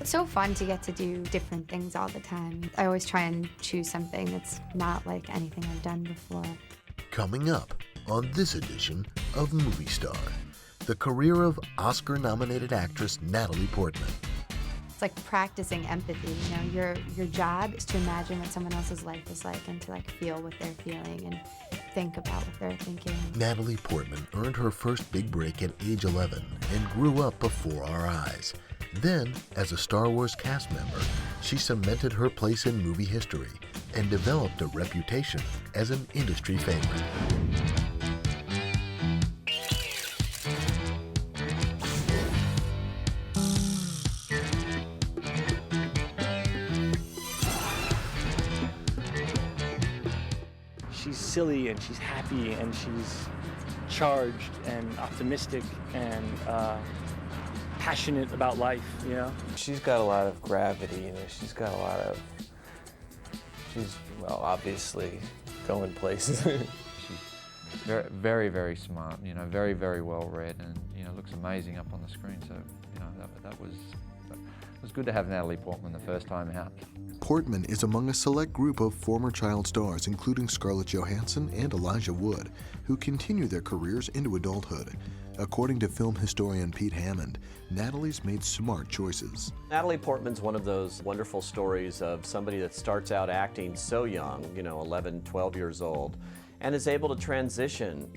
It's so fun to get to do different things all the time. I always try and choose something that's not like anything I've done before. Coming up on this edition of Movie Star, the career of Oscar-nominated actress Natalie Portman. It's like practicing empathy, you know, your job is to imagine what someone else's life is like and to like feel what they're feeling and think about what they're thinking. Natalie Portman earned her first big break at age 11 and grew up before our eyes. Then, as a Star Wars cast member, she cemented her place in movie history and developed a reputation as an industry favorite. She's silly and she's happy and she's charged and optimistic and passionate about life, you know? She's got a lot of gravity, you know, she's well, obviously going places. She's very, very smart, you know, very, very well read and, you know, looks amazing up on the screen. So, you know, it was good to have Natalie Portman the first time out. Portman is among a select group of former child stars, including Scarlett Johansson and Elijah Wood, who continue their careers into adulthood. According to film historian Pete Hammond, Natalie's made smart choices. Natalie Portman's one of those wonderful stories of somebody that starts out acting so young, you know, 11, 12 years old, and is able to transition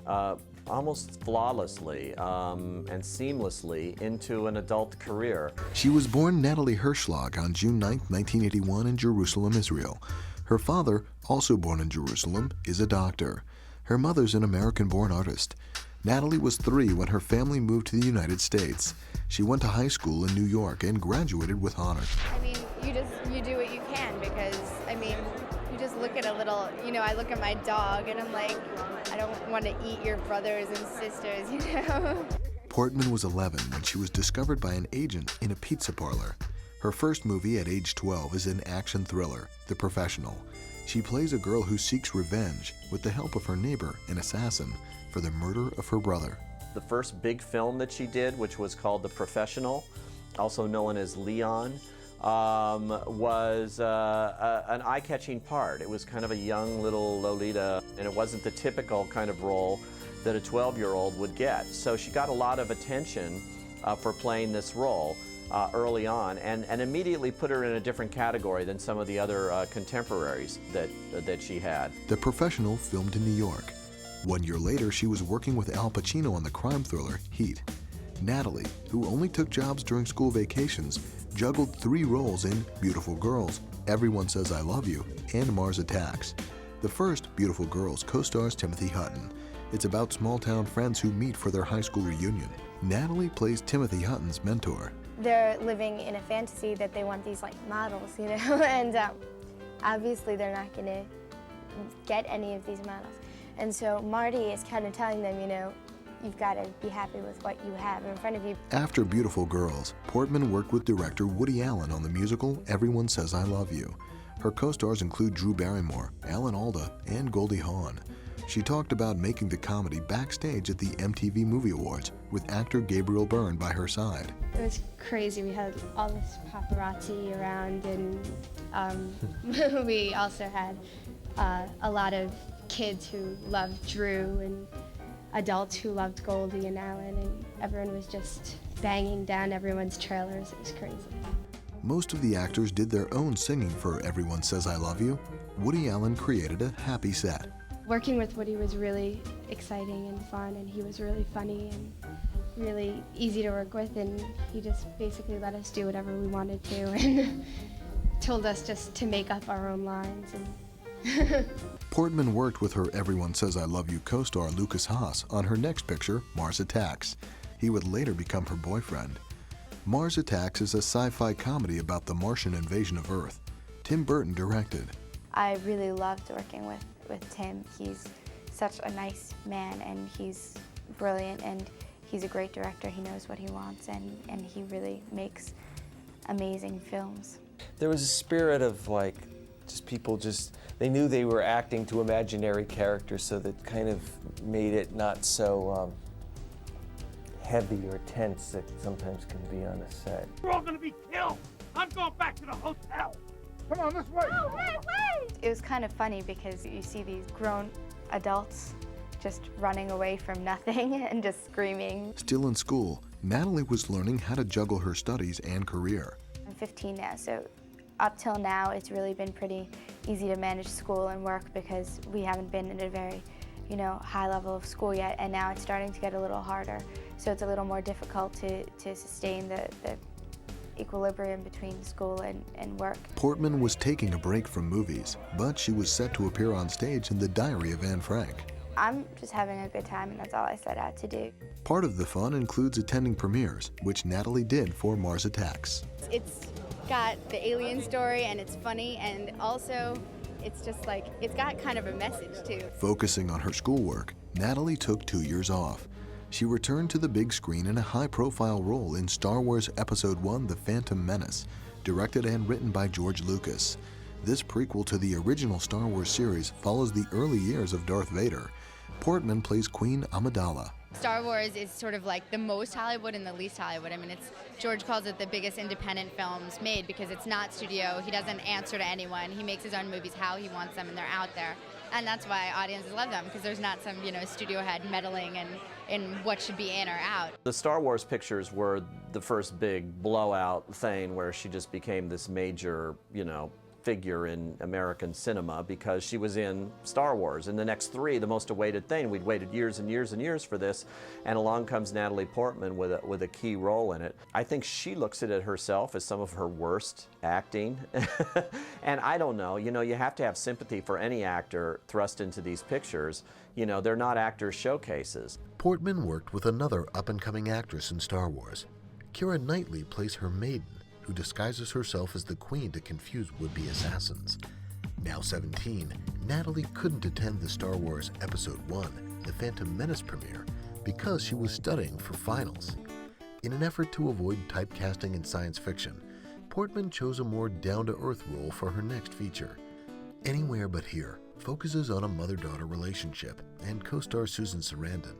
almost flawlessly and seamlessly into an adult career. She was born Natalie Hirschlag on June 9, 1981 in Jerusalem, Israel. Her father, also born in Jerusalem, is a doctor. Her mother's an American-born artist. Natalie was 3 when her family moved to the United States. She went to high school in New York and graduated with honors. I mean, you do what you can because, I mean, you just look at a little, you know, I look at my dog and I'm like, I don't want to eat your brothers and sisters, you know? Portman was 11 when she was discovered by an agent in a pizza parlor. Her first movie at age 12 is an action thriller, The Professional. She plays a girl who seeks revenge with the help of her neighbor, an assassin, for the murder of her brother. The first big film that she did, which was called The Professional, also known as Leon, was an eye-catching part. It was kind of a young little Lolita, and it wasn't the typical kind of role that a 12-year-old would get. So she got a lot of attention for playing this role early on, and immediately put her in a different category than some of the other contemporaries that she had. The Professional filmed in New York. 1 year later, she was working with Al Pacino on the crime thriller Heat. Natalie, who only took jobs during school vacations, juggled 3 roles in Beautiful Girls, Everyone Says I Love You, and Mars Attacks. The first, Beautiful Girls, co-stars Timothy Hutton. It's about small-town friends who meet for their high school reunion. Natalie plays Timothy Hutton's mentor. They're living in a fantasy that they want these like models, you know, and obviously they're not going to get any of these models. And so Marty is kind of telling them, you know, you've got to be happy with what you have in front of you. After Beautiful Girls, Portman worked with director Woody Allen on the musical Everyone Says I Love You. Her co-stars include Drew Barrymore, Alan Alda, and Goldie Hawn. She talked about making the comedy backstage at the MTV Movie Awards with actor Gabriel Byrne by her side. It was crazy. We had all this paparazzi around, and we also had a lot of kids who loved Drew and adults who loved Goldie and Alan, and everyone was just banging down everyone's trailers. It was crazy. Most of the actors did their own singing for Everyone Says I Love You. Woody Allen created a happy set. Working with Woody was really exciting and fun, and he was really funny and really easy to work with, and he just basically let us do whatever we wanted to and told us just to make up our own lines. Portman worked with her Everyone Says I Love You co-star Lucas Haas on her next picture, Mars Attacks. He would later become her boyfriend. Mars Attacks is a sci-fi comedy about the Martian invasion of Earth. Tim Burton directed. I really loved working with Tim. He's such a nice man, and he's brilliant, and he's a great director. He knows what he wants, and he really makes amazing films. There was a spirit of like, people they knew they were acting to imaginary characters, so that kind of made it not so heavy or tense that sometimes can be on a set. We're all gonna be killed! I'm going back to the hotel. Come on, this way. Oh, wait! It was kind of funny because you see these grown adults just running away from nothing and just screaming. Still in school, Natalie was learning how to juggle her studies and career. I'm 15 now, so up till now it's really been pretty easy to manage school and work because we haven't been at a very, high level of school yet, and now it's starting to get a little harder. So it's a little more difficult to sustain the equilibrium between school and work. Portman was taking a break from movies, but she was set to appear on stage in The Diary of Anne Frank. I'm just having a good time, and that's all I set out to do. Part of the fun includes attending premieres, which Natalie did for Mars Attacks. It's got the alien story, and it's funny, and also it's just like, it's got kind of a message too. Focusing on her schoolwork, Natalie took 2 years off. She returned to the big screen in a high-profile role in Star Wars Episode I: The Phantom Menace, directed and written by George Lucas. This prequel to the original Star Wars series follows the early years of Darth Vader. Portman plays Queen Amidala. Star Wars is sort of like the most Hollywood and the least Hollywood. I mean, George calls it the biggest independent films made because it's not studio. He doesn't answer to anyone. He makes his own movies how he wants them, and they're out there. And that's why audiences love them, because there's not some, studio head meddling in what should be in or out. The Star Wars pictures were the first big blowout thing where she just became this major, figure in American cinema because she was in Star Wars. And the next three, the most awaited thing, we'd waited years and years and years for this, and along comes Natalie Portman with a key role in it. I think she looks at it herself as some of her worst acting. And I don't know, you have to have sympathy for any actor thrust into these pictures. They're not actors' showcases. Portman worked with another up-and-coming actress in Star Wars. Keira Knightley plays her maiden, who disguises herself as the Queen to confuse would-be assassins. Now 17, Natalie couldn't attend the Star Wars Episode I: The Phantom Menace premiere because she was studying for finals. In an effort to avoid typecasting in science fiction, Portman chose a more down-to-earth role for her next feature. Anywhere But Here focuses on a mother-daughter relationship, and co-star Susan Sarandon.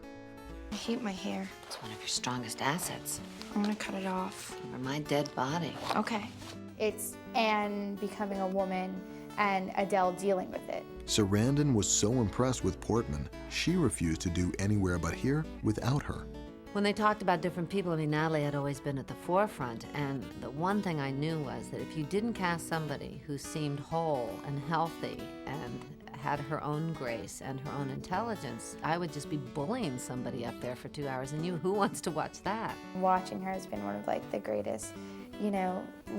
I hate my hair. It's one of your strongest assets. I'm gonna cut it off. Over my dead body. Okay. It's Anne becoming a woman and Adele dealing with it. Sarandon was so impressed with Portman, she refused to do Anywhere But Here without her. When they talked about different people, Natalie had always been at the forefront, and the one thing I knew was that if you didn't cast somebody who seemed whole and healthy and had her own grace and her own intelligence, I would just be bullying somebody up there for 2 hours, and who wants to watch that? Watching her has been one of the greatest,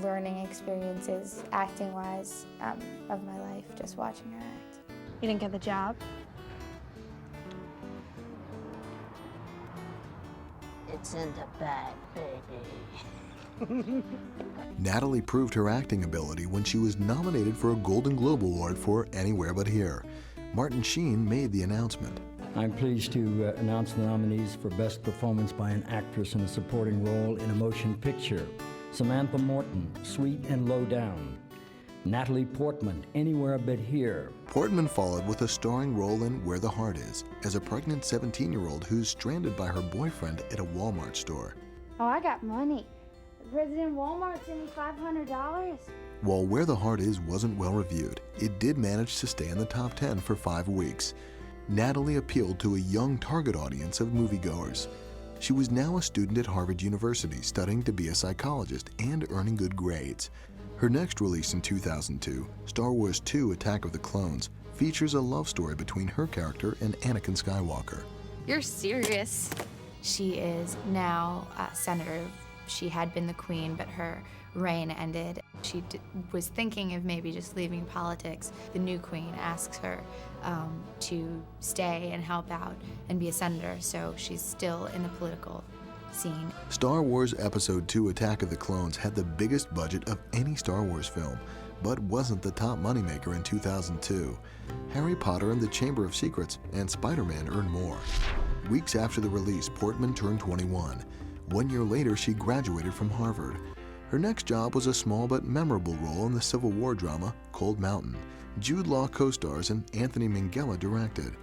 learning experiences, acting-wise, of my life, just watching her act. You didn't get the job? It's in the bag, baby. Natalie proved her acting ability when she was nominated for a Golden Globe Award for Anywhere But Here. Martin Sheen made the announcement. I'm pleased to announce the nominees for Best Performance by an Actress in a Supporting Role in a Motion Picture. Samantha Morton, Sweet and Low Down. Natalie Portman, Anywhere But Here. Portman followed with a starring role in Where the Heart Is, as a pregnant 17-year-old who's stranded by her boyfriend at a Walmart store. Oh, I got money. The president of Walmart sent me $500. While Where the Heart Is wasn't well reviewed, it did manage to stay in the top 10 for 5 weeks. Natalie appealed to a young target audience of moviegoers. She was now a student at Harvard University, studying to be a psychologist and earning good grades. Her next release in 2002, Star Wars II: Attack of the Clones, features a love story between her character and Anakin Skywalker. You're serious. She is now a senator. She had been the queen, but her reign ended. She was thinking of maybe just leaving politics. The new queen asks her to stay and help out and be a senator, so she's still in the political scene. Star Wars Episode II: Attack of the Clones had the biggest budget of any Star Wars film, but wasn't the top moneymaker in 2002. Harry Potter and the Chamber of Secrets and Spider-Man earned more. Weeks after the release, Portman turned 21. 1 year later, she graduated from Harvard. Her next job was a small but memorable role in the Civil War drama Cold Mountain. Jude Law co-stars and Anthony Minghella directed.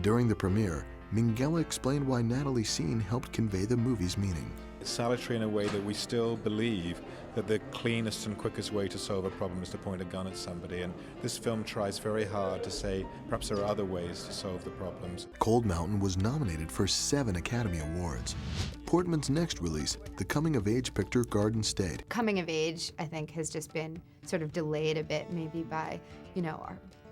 During the premiere, Minghella explained why Natalie's scene helped convey the movie's meaning. It's salutary in a way that we still believe that the cleanest and quickest way to solve a problem is to point a gun at somebody, and this film tries very hard to say perhaps there are other ways to solve the problems. Cold Mountain was nominated for 7 Academy Awards. Portman's next release, the coming-of-age picture Garden State. Coming of age, I think, has just been sort of delayed a bit, maybe by, you know,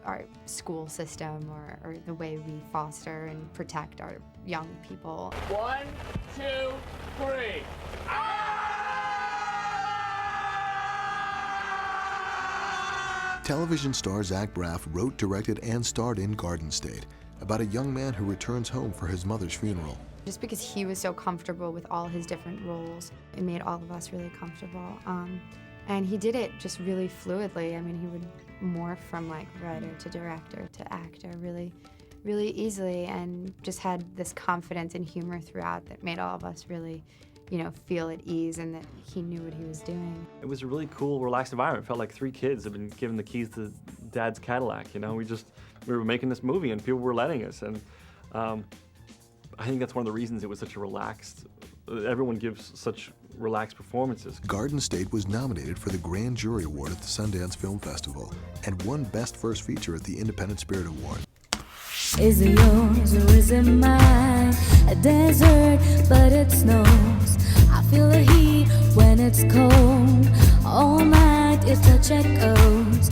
our school system or the way we foster and protect our young people. 1, 2, 3. Television star Zach Braff wrote, directed, and starred in Garden State, about a young man who returns home for his mother's funeral. Just because he was so comfortable with all his different roles, it made all of us really comfortable. And he did it just really fluidly. I mean, he would morph from like writer to director to actor really, really easily, and just had this confidence and humor throughout that made all of us really, you know, feel at ease and that he knew what he was doing. It was a really cool, relaxed environment. It felt like 3 kids had been given the keys to Dad's Cadillac. You know, we were making this movie and people were letting us. And I think that's one of the reasons it was such a relaxed, everyone gives such relaxed performances. Garden State was nominated for the Grand Jury Award at the Sundance Film Festival and won Best First Feature at the Independent Spirit Award. Is it yours or is it mine? A desert, but it snows. I feel the heat when it's cold. All night is touch echoes.